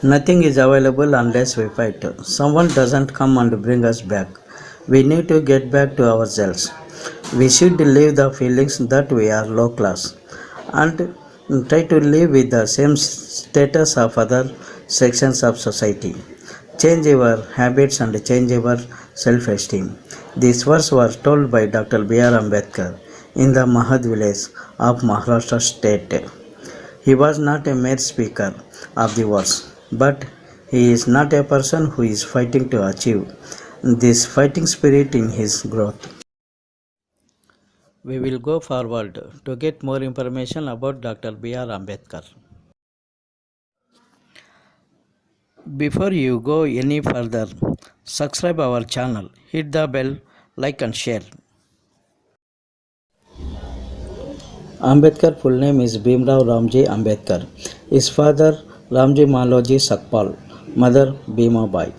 Nothing is available unless we fight. Someone doesn't come and bring us back. We need to get back to ourselves. We should leave the feelings that we are low class and try to live with the same status of other sections of society. Change your habits and change your self esteem. These words were told by Dr. B.R. Ambedkar in the Mahad village of Maharashtra state. He was not a mere speaker of the words, but he is not a person who is fighting to achieve this fighting spirit in his growth. We will go forward to get more information about Dr. B.R. Ambedkar. Before you go any further, subscribe our channel, hit the bell, like and share. Ambedkar full name is Bhimrao Ramji Ambedkar. His father Ramji Maloji Sakpal, mother Bhima Bai.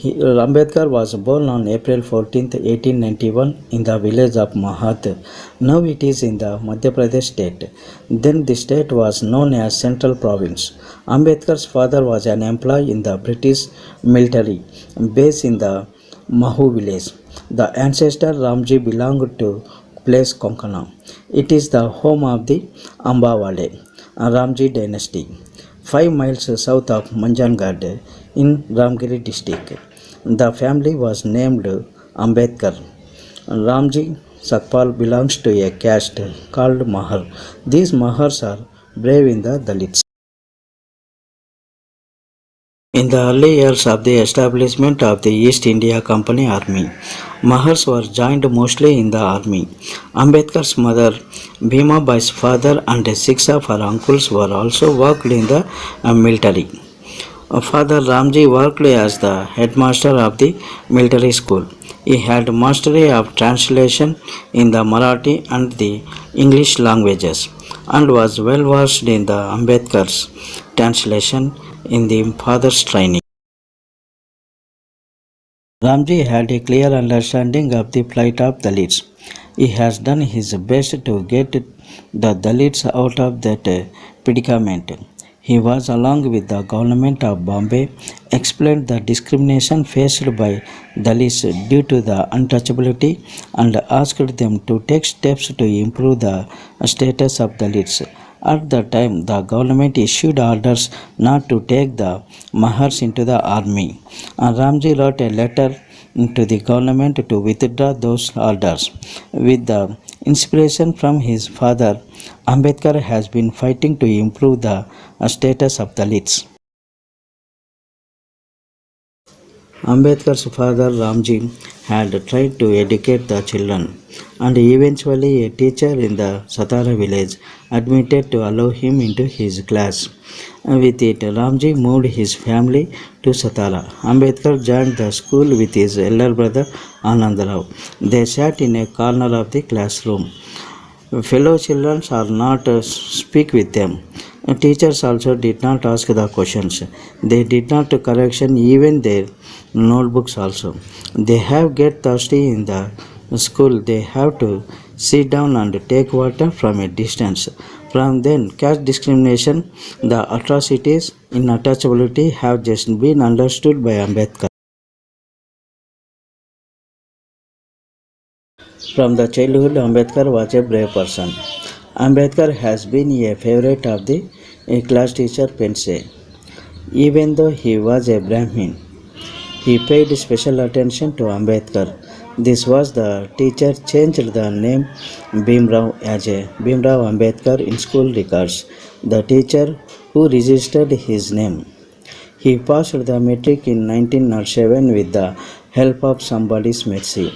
Ambedkar was born on April 14, 1891 in the village of Mahat. Now it is in the Madhya Pradesh state. Then the state was known as Central Province. Ambedkar's father was an employee in the British military based in the Mahu village. The ancestor Ramji belonged to place Konkana. It is the home of the Ambawale Ramji dynasty, 5 miles south of Manjangad in Ramgiri district. The family was named Ambedkar. Ramji Sakpal belongs to a caste called Mahar. These Mahars are brave in the Dalits. In the early years of the establishment of the East India Company Army, Mahars were joined mostly in the army. Ambedkar's mother, Bhima Bai's father and 6 of her uncles were also worked in the military. Father Ramji worked as the headmaster of the military school. He had mastery of translation in the Marathi and the English languages and was well versed in the Ambedkar's translation in the father's training. Ramji had a clear understanding of the plight of Dalits. He has done his best to get the Dalits out of that predicament. He was, along with the government of Bombay, explained the discrimination faced by Dalits due to the untouchability and asked them to take steps to improve the status of Dalits. At the time, the government issued orders not to take the Mahars into the army. And Ramji wrote a letter to the government to withdraw those orders. With the inspiration from his father, Ambedkar has been fighting to improve the status of Dalits. Ambedkar's father Ramji had tried to educate the children, and eventually a teacher in the Satara village admitted to allow him into his class. With it, Ramji moved his family to Satara. Ambedkar joined the school with his elder brother Anandarao. They sat in a corner of the classroom. Fellow children are not speak with them. Teachers also did not ask the questions. They did not correction even their notebooks also. They have get thirsty in the school. They have to sit down and take water from a distance. From then, caste discrimination, the atrocities in untouchability have just been understood by Ambedkar. From the childhood, Ambedkar was a brave person. Ambedkar has been a favorite of the class teacher Pense. Even though he was a Brahmin, he paid special attention to Ambedkar. This was the teacher changed the name Bhimrao as a Bhimrao Ambedkar in school records. The teacher who registered his name. He passed the matric in 1907 with the help of somebody's mercy.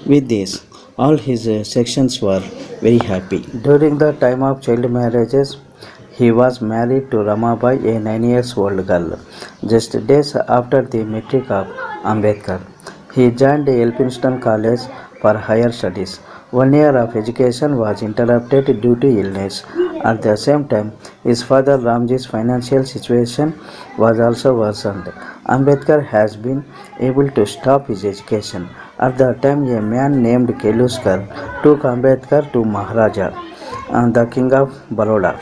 With this, all his sections were very happy. During the time of child marriages, he was married to Ramabai, a 9-year-old girl. Just days after the matric of Ambedkar, he joined Elphinstone College for higher studies. 1 year of education was interrupted due to illness. At the same time, his father Ramji's financial situation was also worsened. Ambedkar has been able to stop his education. At the time, a man named Keluskar took Ambedkar to Maharaja, the king of Baroda.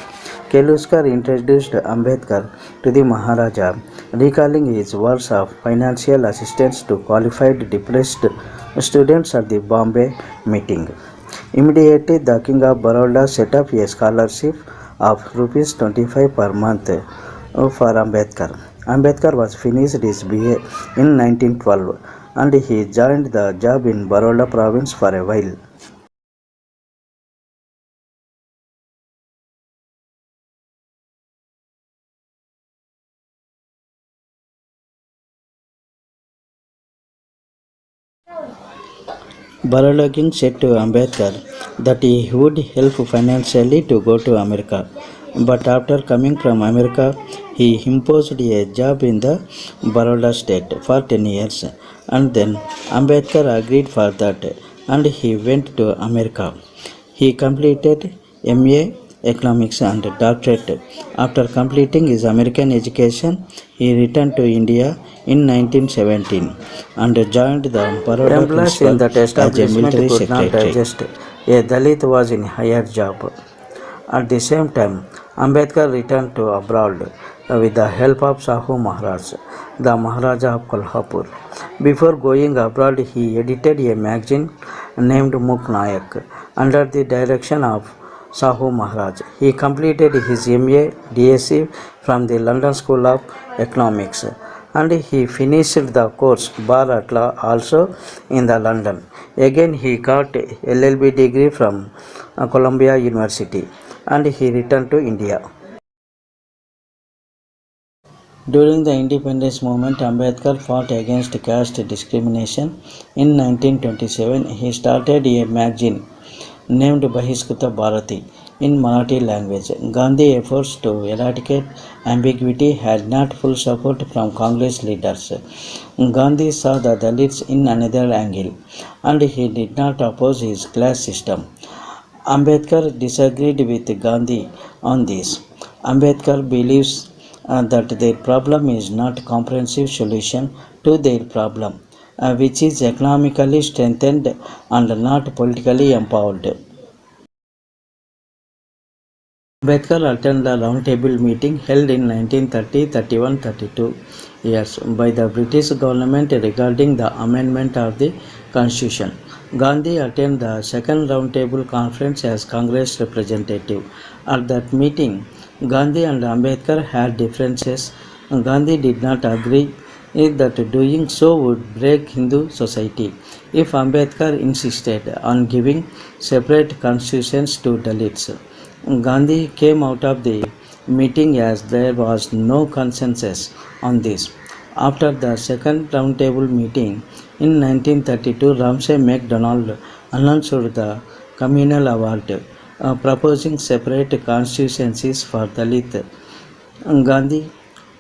Keluskar introduced Ambedkar to the Maharaja. recalling his words of financial assistance to qualified depressed students at the Bombay meeting. Immediately, the King of Baroda set up a scholarship of rupees 25 per month for Ambedkar. Ambedkar was finished his BA in 1912 and he joined the job in Baroda province for a while. Baroda King said to Ambedkar that he would help financially to go to America. But after coming from America, he imposed a job in the Baroda state for 10 years. And then Ambedkar agreed for that and he went to America. He completed MA Economics and doctorate. After completing his American education, he returned to India in 1917 and joined the Baroda principal in that establishment as a military secretary. Digest. A Dalit was in higher job. At the same time, Ambedkar returned to abroad with the help of Shahu Maharaj, the Maharaja of Kolhapur. Before going abroad, he edited a magazine named Mukh Nayak under the direction of Shahu Maharaj. He completed his MA DSc from the London School of Economics and he finished the course Bar at Law also in the London. Again he got LLB degree from Columbia University and he returned to India. During the independence movement, Ambedkar fought against caste discrimination. In 1927, he started a magazine named Bahiskruta Bharati in Marathi language. Gandhi's efforts to eradicate ambiguity had not full support from Congress leaders. Gandhi saw the Dalits in another angle and he did not oppose his class system. Ambedkar disagreed with Gandhi on this. Ambedkar believes that their problem is not a comprehensive solution to their problem, which is economically strengthened and not politically empowered. Ambedkar attended the roundtable meeting held in 1930, 31, 32 years by the British government regarding the amendment of the Constitution. Gandhi attended the second roundtable conference as Congress representative. At that meeting, Gandhi and Ambedkar had differences. Gandhi did not agree that doing so would break Hindu society. If Ambedkar insisted on giving separate constitutions to Dalits, Gandhi came out of the meeting as there was no consensus on this. After the second roundtable meeting in 1932, Ramsay MacDonald announced the communal award, proposing separate constituencies for Dalit. Gandhi,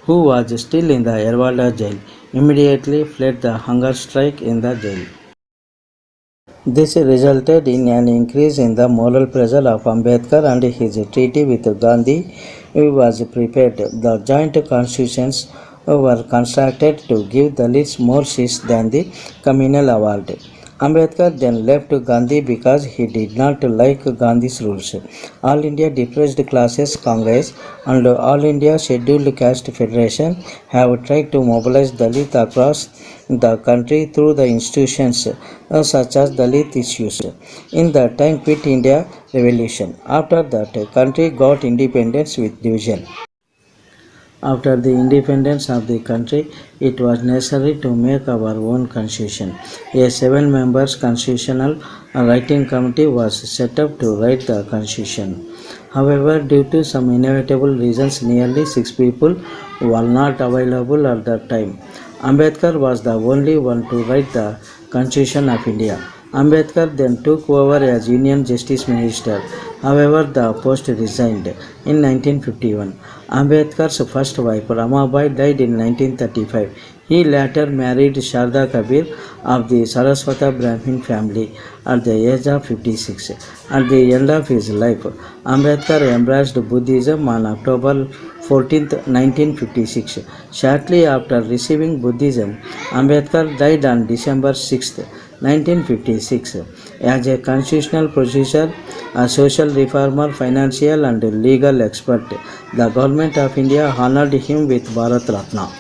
who was still in the Yerwada jail, immediately fled the hunger strike in the jail. This resulted in an increase in the moral pressure of Ambedkar and his treaty with Gandhi was prepared. The joint constitutions were constructed to give Dalits more seats than the communal award. Ambedkar then left Gandhi because he did not like Gandhi's rules. All India Depressed Classes Congress and All India Scheduled Caste Federation have tried to mobilize Dalit across the country through the institutions such as Dalit Issues in the time Quit India Revolution. After that, country got independence with division. After the independence of the country, it was necessary to make our own constitution. A 7-member constitutional writing committee was set up to write the constitution. However, due to some inevitable reasons, nearly 6 people were not available at that time. Ambedkar was the only one to write the Constitution of India. Ambedkar then took over as Union Justice Minister. However, the post resigned in 1951. Ambedkar's first wife, Ramabai, died in 1935. He later married Sharda Kabir of the Saraswata Brahmin family at the age of 56. At the end of his life, Ambedkar embraced Buddhism on October 14, 1956. Shortly after receiving Buddhism, Ambedkar died on December 6, 1956. As a constitutional professor, a social reformer, financial and legal expert, the Government of India honored him with Bharat Ratna.